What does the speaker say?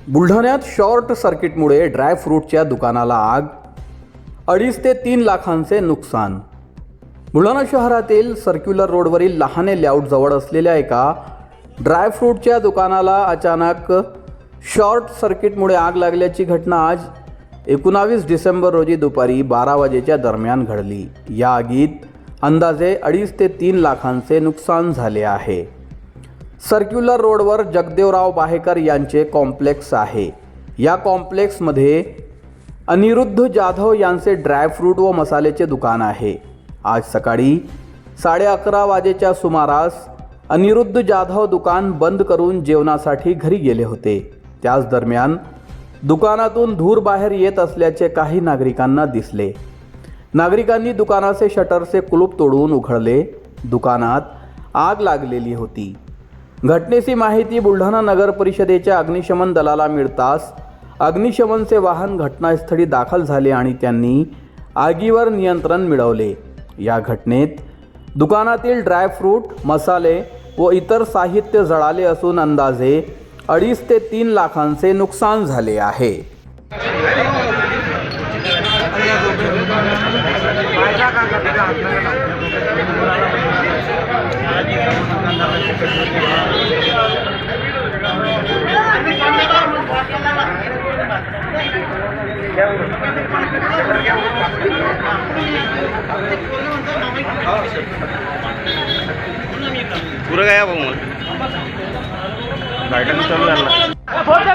बुलढाण्यात शॉर्ट सर्किटमुळे ड्रायफ्रूटच्या दुकानाला आग, 2.5 ते 3 लाखांचे नुकसान. बुलढाणा शहरातील सर्क्युलर रोडवरील लहाने लेआउटजवळ असलेल्या एका ड्रायफ्रूटच्या दुकानाला अचानक शॉर्ट सर्किटमुळे आग लागल्याची घटना आज 19 डिसेंबर रोजी दुपारी 12 वाजेच्या दरम्यान घडली. या आगीत अंदाजे 2.5 ते 3 लाखांचे नुकसान झाले आहे. सर्क्युलर रोडवर जगदेवराव बाहेकर यांचे कॉम्प्लेक्स आहे. या कॉम्प्लेक्समध्ये अनिरुद्ध जाधव यांचे ड्रायफ्रूट व मसाल्याचे दुकान आहे. आज सकाळी 11:30 वाजेच्या सुमारास अनिरुद्ध जाधव दुकान बंद करून जेवणासाठी घरी गेले होते. त्याच दरम्यान दुकानातून धूर बाहेर येत असल्याचे काही नागरिकांना दिसले. नागरिकांनी दुकानाचे शटरचे कुलूप तोडून उघडले. दुकानात आग लागलेली होती. घटनेची माहिती बुलढाणा नगर परिषदेच्या अग्निशमन दलाला मिळताच अग्निशमनचे वाहन घटनास्थळी दाखल झाले आणि त्यांनी आगीवर नियंत्रण मिळवले. या घटनेत दुकानातील ड्रायफ्रूट, मसाले व इतर साहित्य जळाले असून अंदाजे 2.5 ते 3 लाखांचे नुकसान झाले आहे. पुरं काय भाऊ मग गार्डन चालू झाला.